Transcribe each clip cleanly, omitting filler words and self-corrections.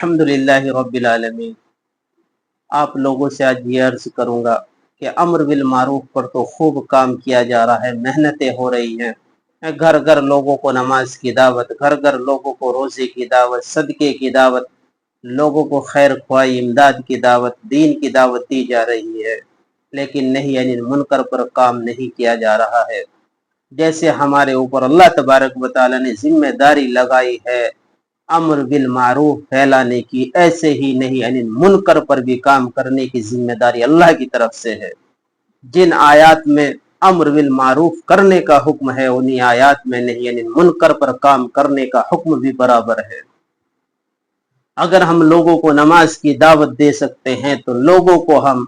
अल्हम्दुलिल्लाह रब्बिल आलमीन। आप लोगों से आज ये अर्ज करूंगा कि अम्र बिल मारूफ पर तो खूब काम किया जा रहा है, मेहनतें हो रही हैं। घर घर लोगों को नमाज की दावत, घर घर लोगों को रोजे की दावत, सदके की दावत, लोगों को खैर ख्वाही इमदाद की दावत, दीन की दावत दी जा रही है, लेकिन नहीं अनिल मुनकर पर काम नहीं किया जा रहा है। जैसे हमारे ऊपर अल्लाह तबारक व तआला ने जिम्मेदारी लगाई है अम्र बिल मारूफ फैलाने की, ऐसे ही नहीं अनिल मुनकर पर भी काम करने की जिम्मेदारी अल्लाह की तरफ से है। जिन आयात में अम्र बिल मारूफ करने का हुक्म है, उन्हीं आयात में नहीं अनिल मुनकर पर काम करने का हुक्म भी बराबर है। अगर हम लोगों को नमाज की दावत दे सकते हैं तो लोगों को हम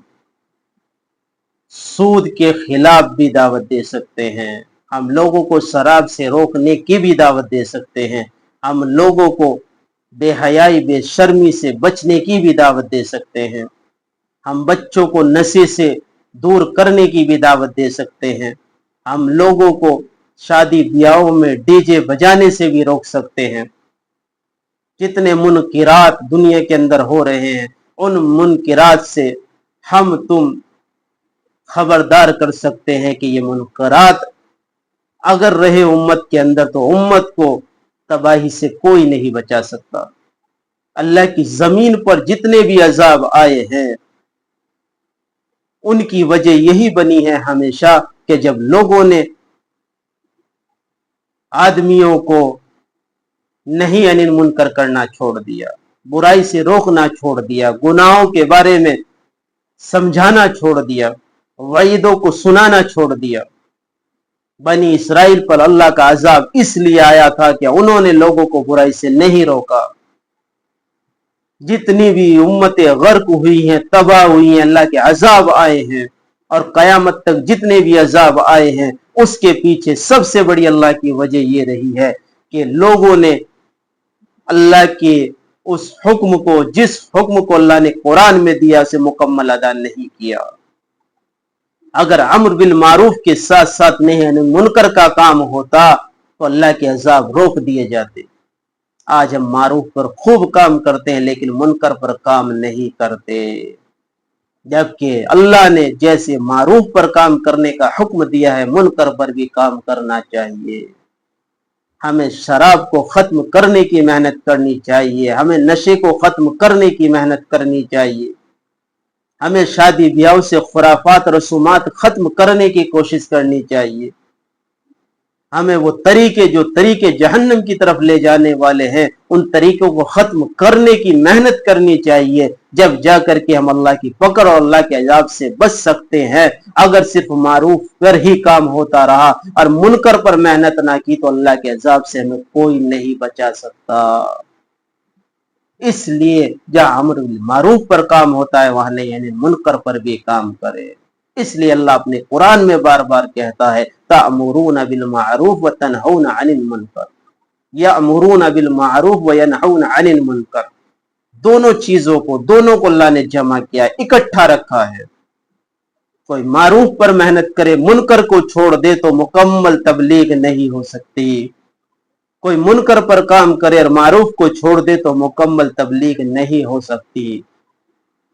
सूद के खिलाफ भी दावत दे सकते हैं, हम लोगों को शराब से रोकने की भी दावत दे सकते हैं, हम लोगों को बेहयाई बेशर्मी से बचने की भी दावत दे सकते हैं, हम बच्चों को नशे से दूर करने की भी दावत दे सकते हैं, हम लोगों को शादी ब्याहों में डीजे बजाने से भी रोक सकते हैं। जितने मुनकिरात दुनिया के अंदर हो रहे हैं, उन मुनकिरात से हम तुम खबरदार कर सकते हैं कि ये मुनकरात अगर रहे उम्मत के अंदर तो उम्मत को तबाही से कोई नहीं बचा सकता। अल्लाह की जमीन पर जितने भी अजाब आए हैं उनकी वजह यही बनी है हमेशा कि जब लोगों ने आदमियों को नहीं अनिल मुनकर करना छोड़ दिया, बुराई से रोकना छोड़ दिया, गुनाहों के बारे में समझाना छोड़ दिया, वईदों को सुनाना छोड़ दिया। बनी इसराइल पर अल्लाह का अजाब इसलिए आया था कि उन्होंने लोगों को बुराई से नहीं रोका। जितनी भी उम्मतें गर्क हुई हैं, तबाह हुई हैं, अल्लाह के अजाब आए हैं, और कयामत तक जितने भी अजाब आए हैं उसके पीछे सबसे बड़ी अल्लाह की वजह ये रही है कि लोगों ने अल्लाह के उस हुक्म को, जिस हुक्म को अल्लाह ने कुरान में दिया, उसे मुकम्मल अदा नहीं किया। अगर अम्र बिल मारूफ के साथ साथ नहीं मुनकर का काम होता तो अल्लाह के अजाब रोक दिए जाते। आज हम मारूफ पर खूब काम करते हैं लेकिन मुनकर पर काम नहीं करते, जबकि अल्लाह ने जैसे मारूफ पर काम करने का हुक्म दिया है, मुनकर पर भी काम करना चाहिए। हमें शराब को खत्म करने की मेहनत करनी चाहिए, हमें नशे को खत्म करने की मेहनत करनी चाहिए, हमें शादी ब्याह से खुराफात रसूमात खत्म करने की कोशिश करनी चाहिए। हमें वो तरीके जो तरीके जहन्नम की तरफ ले जाने वाले हैं, उन तरीकों को खत्म करने की मेहनत करनी चाहिए, जब जाकर के हम अल्लाह की पकड़ और अल्लाह के अजाब से बच सकते हैं। अगर सिर्फ मारूफ पर ही काम होता रहा और मुनकर पर मेहनत ना की तो अल्लाह के अजाब से हमें कोई नहीं बचा सकता। इसलिए जहाँ अम्र बिल मारूफ पर काम होता है वहां नहीं यानी मुनकर पर भी काम करे। इसलिए अल्लाह अपने कुरान में बार बार कहता है तअमुरून बिल मारूफ व तनहौन अनिल मुनकर, यअमुरून बिल मारूफ व यनहौन अनिल मुनकर। दोनों चीजों को, दोनों को अल्लाह ने जमा किया, इकट्ठा रखा है। कोई मारूफ पर मेहनत करे, मुनकर को छोड़ दे तो मुकम्मल तबलीग नहीं हो सकती। कोई मुनकर पर काम करे और मारूफ को छोड़ दे तो मुकम्मल तबलीग नहीं हो सकती।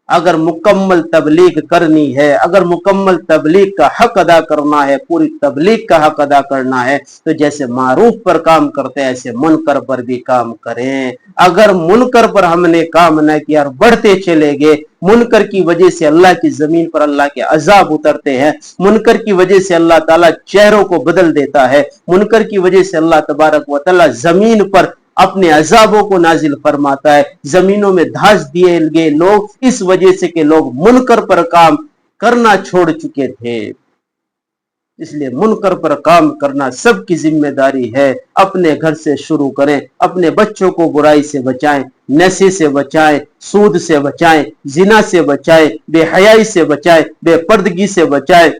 अगर मुकम्मल तबलीग करनी है, अगर मुकम्मल तबलीग का हक अदा करना है, पूरी तबलीग का हक अदा करना है, तो जैसे मारूफ पर काम करते हैं ऐसे मुनकर पर भी काम करें। अगर मुनकर पर हमने काम न किया और बढ़ते चले गए, मुनकर की वजह से अल्लाह की जमीन पर अल्लाह के अजाब उतरते हैं, मुनकर की वजह से अल्लाह ताला चेहरों को बदल देता है, मुनकर की वजह से अल्लाह तबारक व तआला जमीन पर अपने अजाबों को नाजिल फरमाता है। जमीनों में धांस दिए गए लोग इस वजह से कि लोग मुनकर पर काम करना छोड़ चुके थे। इसलिए मुनकर पर काम करना सबकी जिम्मेदारी है। अपने घर से शुरू करें, अपने बच्चों को बुराई से बचाएं, नशे से बचाएं, सूद से बचाएं, जिना से बचाएं, बेहयाई से बचाएं, बेपर्दगी से बचाएं।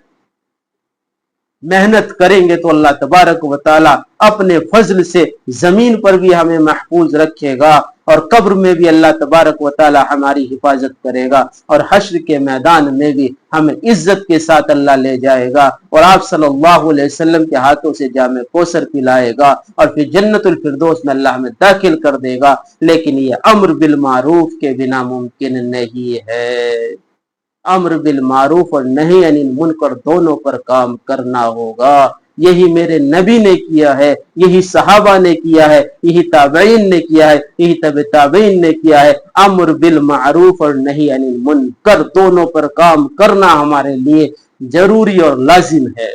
मेहनत करेंगे तो अल्लाह तबारक व तआला अपने फजल से जमीन पर भी हमें महफूज रखेगा اور قبر میں بھی اللہ تبارک و تعالی ہماری حفاظت کرے گا، اور حشر کے میدان میں بھی ہمیں عزت کے ساتھ اللہ لے جائے گا، اور آپ صلی اللہ علیہ وسلم کے ہاتھوں سے جام کوثر پلائے گا، اور پھر جنت الفردوس میں اللہ ہمیں داخل کر دے گا۔ لیکن یہ امر بالمعروف کے بنا ممکن نہیں ہے۔ امر بالمعروف اور نہی عن المنکر دونوں پر کام کرنا ہوگا۔ یہی میرے نبی نے کیا ہے، یہی صحابہ نے کیا ہے، یہی تابعین نے کیا ہے، یہی تبع تابعین نے کیا ہے۔ امر بالمعروف اور نہی عن المنکر دونوں پر کام کرنا ہمارے لیے ضروری اور لازم ہے۔